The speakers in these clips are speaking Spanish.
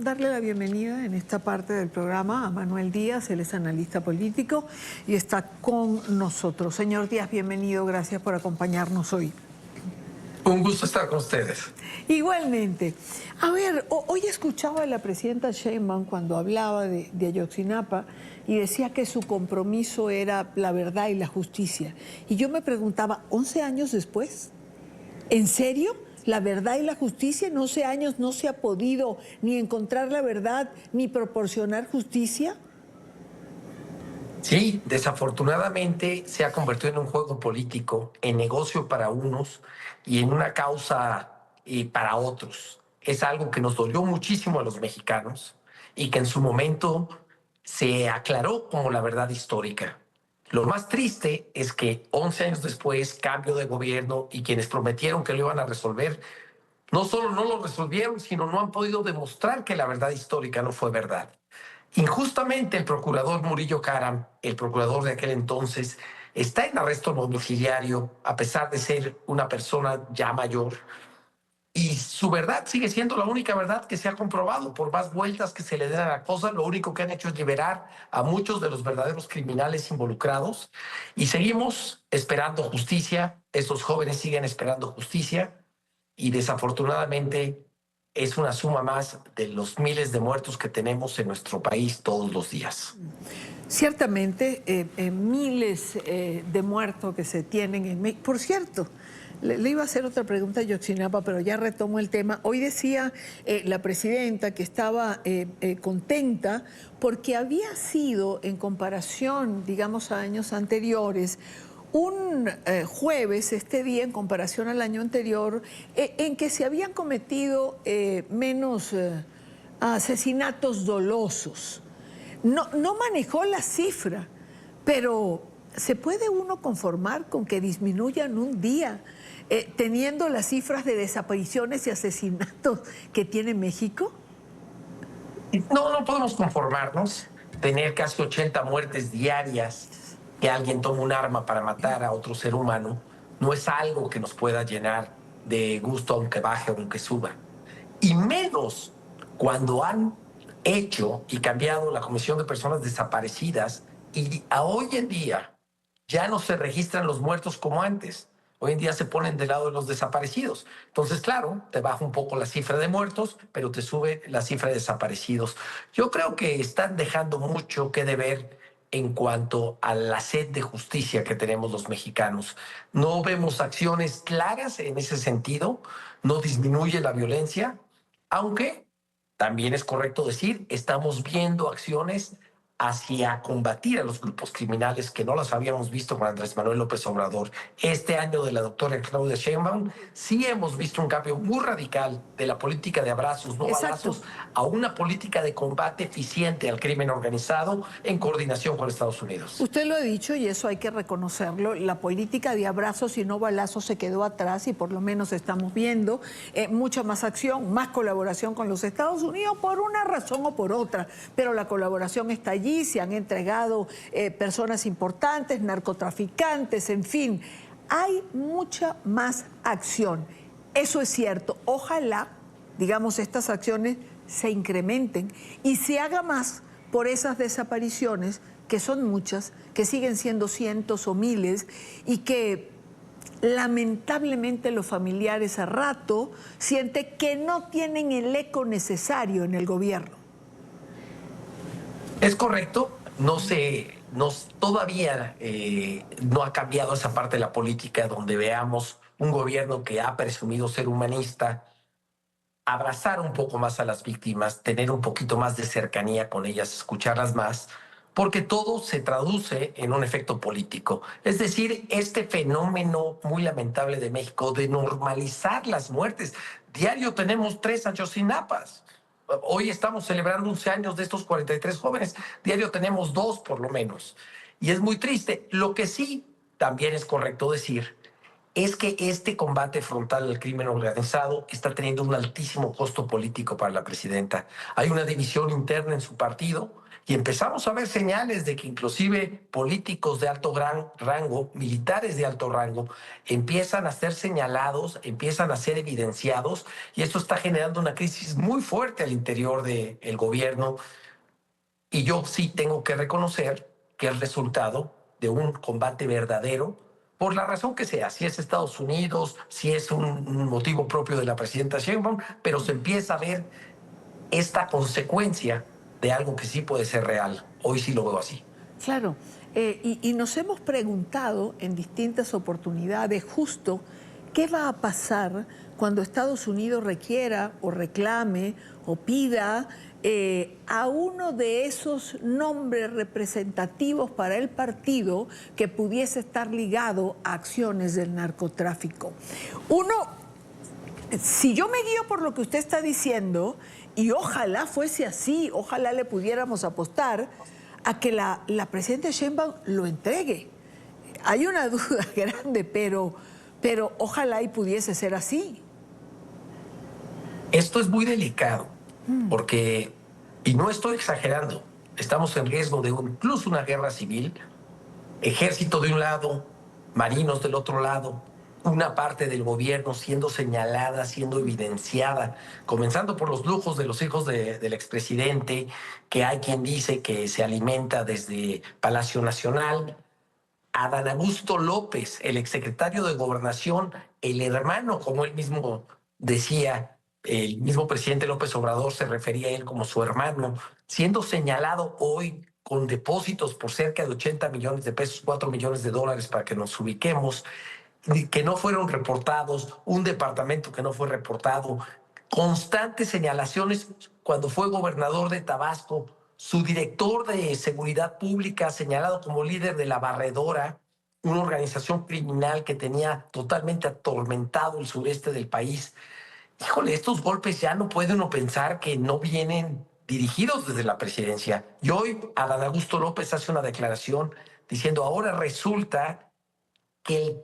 darle la bienvenida en esta parte del programa a Manuel Díaz. Él es analista político y está con nosotros. Señor Díaz, bienvenido. Gracias por acompañarnos hoy. Un gusto estar con ustedes. Igualmente. A ver, hoy escuchaba a la presidenta Sheinbaum cuando hablaba de Ayotzinapa y decía que su compromiso era la verdad y la justicia. Y yo me preguntaba, ¿11 años después? ¿En serio? ¿La verdad y la justicia? ¿En 11 años no se ha podido ni encontrar la verdad ni proporcionar justicia? Sí, desafortunadamente se ha convertido en un juego político, en negocio para unos y en una causa para otros. Es algo que nos dolió muchísimo a los mexicanos y que en su momento se aclaró como la verdad histórica. Lo más triste es que 11 años después, cambio de gobierno y quienes prometieron que lo iban a resolver, no solo no lo resolvieron, sino no han podido demostrar que la verdad histórica no fue verdad. Injustamente el procurador Murillo Karam, el procurador de aquel entonces, está en arresto domiciliario a pesar de ser una persona ya mayor y su verdad sigue siendo la única verdad que se ha comprobado. Por más vueltas que se le den a la cosa, lo único que han hecho es liberar a muchos de los verdaderos criminales involucrados y seguimos esperando justicia. Estos jóvenes siguen esperando justicia y desafortunadamente es una suma más de los miles de muertos que tenemos en nuestro país todos los días. Ciertamente, miles de muertos que se tienen en México. Por cierto, le iba a hacer otra pregunta a Ayotzinapa, pero ya retomo el tema. Hoy decía la presidenta que estaba contenta porque había sido, en comparación, digamos, a años anteriores, un jueves, este día, en comparación al año anterior, en que se habían cometido menos asesinatos dolosos. No manejó la cifra, pero ¿se puede uno conformar con que disminuyan un día teniendo las cifras de desapariciones y asesinatos que tiene México? No podemos conformarnos. Tener casi 80 muertes diarias, que alguien tome un arma para matar a otro ser humano, no es algo que nos pueda llenar de gusto aunque baje o aunque suba. Y menos cuando han hecho y cambiado la Comisión de Personas Desaparecidas y a hoy en día ya no se registran los muertos como antes. Hoy en día se ponen del lado de los desaparecidos. Entonces, claro, te baja un poco la cifra de muertos, pero te sube la cifra de desaparecidos. Yo creo que están dejando mucho que deber en cuanto a la sed de justicia que tenemos los mexicanos. No vemos acciones claras en ese sentido, no disminuye la violencia, aunque también es correcto decir, estamos viendo acciones hacia combatir a los grupos criminales que no las habíamos visto con Andrés Manuel López Obrador. Este año de la doctora Claudia Sheinbaum sí hemos visto un cambio muy radical de la política de abrazos, no balazos, a una política de combate eficiente al crimen organizado en coordinación con Estados Unidos. Usted lo ha dicho y eso hay que reconocerlo. La política de abrazos y no balazos se quedó atrás y por lo menos estamos viendo mucha más acción, más colaboración con los Estados Unidos por una razón o por otra, pero la colaboración está allí. Se han entregado personas importantes, narcotraficantes, en fin, hay mucha más acción. Eso es cierto. Ojalá, digamos, estas acciones se incrementen y se haga más por esas desapariciones, que son muchas, que siguen siendo cientos o miles y que lamentablemente los familiares a rato sienten que no tienen el eco necesario en el gobierno. Es correcto, todavía no ha cambiado esa parte de la política donde veamos un gobierno que ha presumido ser humanista, abrazar un poco más a las víctimas, tener un poquito más de cercanía con ellas, escucharlas más, porque todo se traduce en un efecto político. Es decir, este fenómeno muy lamentable de México de normalizar las muertes. Diario tenemos 3 Ayotzinapas. Hoy estamos celebrando 11 años de estos 43 jóvenes. Diario tenemos 2 por lo menos. Y es muy triste. Lo que sí también es correcto decir es que este combate frontal al crimen organizado está teniendo un altísimo costo político para la presidenta. Hay una división interna en su partido y empezamos a ver señales de que inclusive políticos de alto rango, militares de alto rango, empiezan a ser señalados, empiezan a ser evidenciados, y esto está generando una crisis muy fuerte al interior del gobierno. Y yo sí tengo que reconocer que es resultado de un combate verdadero, por la razón que sea, si es Estados Unidos, si es un motivo propio de la presidenta Sheinbaum, pero se empieza a ver esta consecuencia de algo que sí puede ser real. Hoy sí lo veo así. Claro, y nos hemos preguntado en distintas oportunidades justo qué va a pasar cuando Estados Unidos requiera o reclame o pida a uno de esos nombres representativos para el partido que pudiese estar ligado a acciones del narcotráfico. Uno, si yo me guío por lo que usted está diciendo, y ojalá fuese así, ojalá le pudiéramos apostar a que la presidenta Sheinbaum lo entregue. Hay una duda grande, pero ojalá y pudiese ser así. Esto es muy delicado, porque, y no estoy exagerando, estamos en riesgo de incluso una guerra civil, ejército de un lado, marinos del otro lado, una parte del gobierno siendo señalada, siendo evidenciada, comenzando por los lujos de los hijos del expresidente, que hay quien dice que se alimenta desde Palacio Nacional. Adán Augusto López, el exsecretario de Gobernación, el hermano, como él mismo decía, el mismo presidente López Obrador se refería a él como su hermano, siendo señalado hoy con depósitos por cerca de 80 millones de pesos, 4 millones de dólares para que nos ubiquemos, que no fueron reportados, un departamento que no fue reportado, constantes señalaciones cuando fue gobernador de Tabasco, su director de seguridad pública señalado como líder de la Barredora, una organización criminal que tenía totalmente atormentado el sureste del país. Híjole, estos golpes ya no puede uno pensar que no vienen dirigidos desde la presidencia. Y hoy Adán Augusto López hace una declaración diciendo, ahora resulta que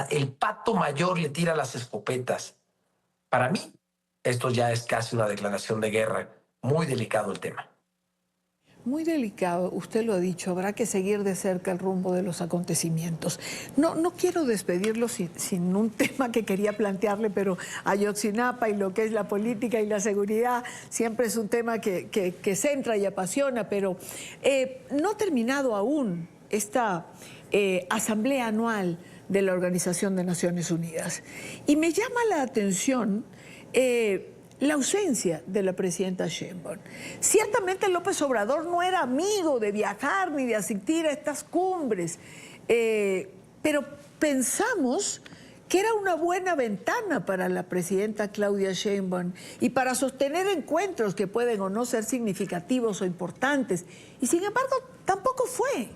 el pato mayor le tira las escopetas. Para mí, esto ya es casi una declaración de guerra. Muy delicado el tema. Muy delicado, usted lo ha dicho, habrá que seguir de cerca el rumbo de los acontecimientos. No quiero despedirlo sin un tema que quería plantearle, pero Ayotzinapa y lo que es la política y la seguridad siempre es un tema que centra y apasiona, pero no ha terminado aún esta asamblea anual de la Organización de Naciones Unidas. Y me llama la atención la ausencia de la presidenta Sheinbaum. Ciertamente López Obrador no era amigo de viajar ni de asistir a estas cumbres, pero pensamos que era una buena ventana para la presidenta Claudia Sheinbaum y para sostener encuentros que pueden o no ser significativos o importantes. Y sin embargo, tampoco fue.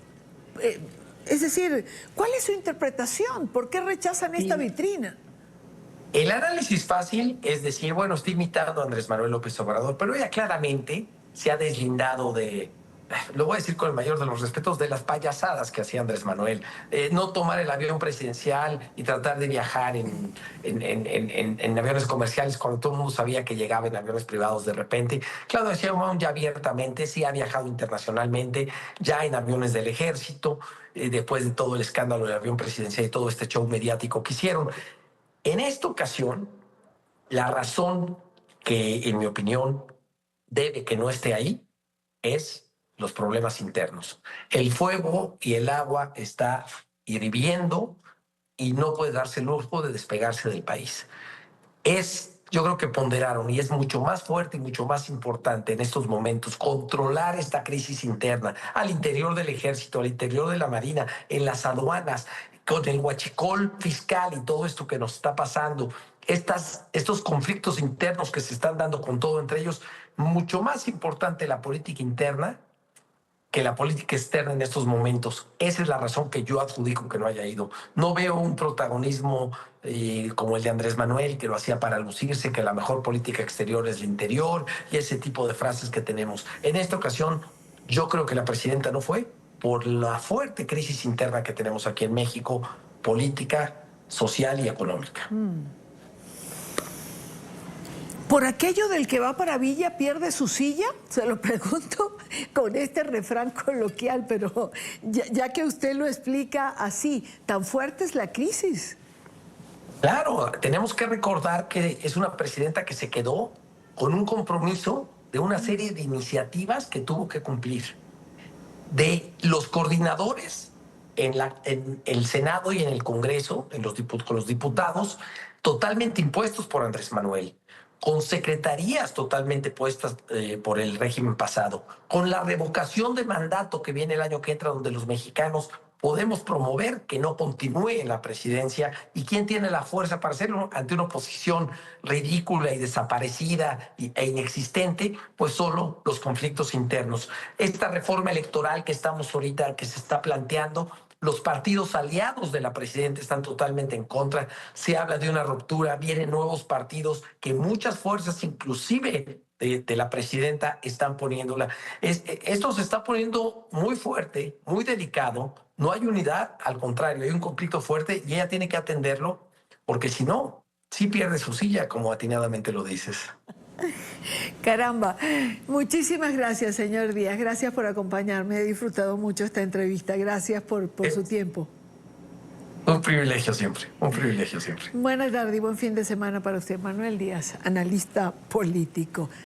Es decir, ¿cuál es su interpretación? ¿Por qué rechazan esta vitrina? El análisis fácil es decir, bueno, estoy imitando a Andrés Manuel López Obrador, pero ella claramente se ha deslindado de, lo voy a decir con el mayor de los respetos, de las payasadas que hacía Andrés Manuel. No tomar el avión presidencial y tratar de viajar en aviones comerciales cuando todo el mundo sabía que llegaba en aviones privados de repente. Claudia Sheinbaum ya abiertamente sí ha viajado internacionalmente, ya en aviones del ejército, después de todo el escándalo del avión presidencial y todo este show mediático que hicieron. En esta ocasión, la razón que, en mi opinión, debe que no esté ahí es los problemas internos. El fuego y el agua está hirviendo y no puede darse el lujo de despegarse del país. Yo creo que ponderaron, y es mucho más fuerte y mucho más importante en estos momentos, controlar esta crisis interna al interior del ejército, al interior de la marina, en las aduanas, con el huachicol fiscal y todo esto que nos está pasando, estos conflictos internos que se están dando con todo entre ellos, mucho más importante la política interna que la política externa en estos momentos. Esa es la razón que yo adjudico que no haya ido. No veo un protagonismo como el de Andrés Manuel, que lo hacía para lucirse, que la mejor política exterior es el interior y ese tipo de frases que tenemos. En esta ocasión, yo creo que la presidenta no fue por la fuerte crisis interna que tenemos aquí en México, política, social y económica. Por aquello del que va para Villa pierde su silla, se lo pregunto con este refrán coloquial, pero ya que usted lo explica así, tan fuerte es la crisis. Claro, tenemos que recordar que es una presidenta que se quedó con un compromiso de una serie de iniciativas que tuvo que cumplir. De los coordinadores en el Senado y en el Congreso, con los diputados, totalmente impuestos por Andrés Manuel, con secretarías totalmente puestas por el régimen pasado, con la revocación de mandato que viene el año que entra, donde los mexicanos podemos promover que no continúe en la presidencia. ¿Y quién tiene la fuerza para hacerlo ante una oposición ridícula y desaparecida e inexistente? Pues solo los conflictos internos. Esta reforma electoral que estamos ahorita, que se está planteando, los partidos aliados de la presidenta están totalmente en contra. Se habla de una ruptura, vienen nuevos partidos que muchas fuerzas, inclusive de la presidenta, están poniéndola. Esto se está poniendo muy fuerte, muy delicado. No hay unidad, al contrario, hay un conflicto fuerte y ella tiene que atenderlo, porque si no, sí pierde su silla, como atinadamente lo dices. Caramba, muchísimas gracias, señor Díaz. Gracias por acompañarme. He disfrutado mucho esta entrevista. Gracias por su tiempo. Un privilegio siempre, un privilegio siempre. Buenas tardes y buen fin de semana para usted, Manuel Díaz, analista político.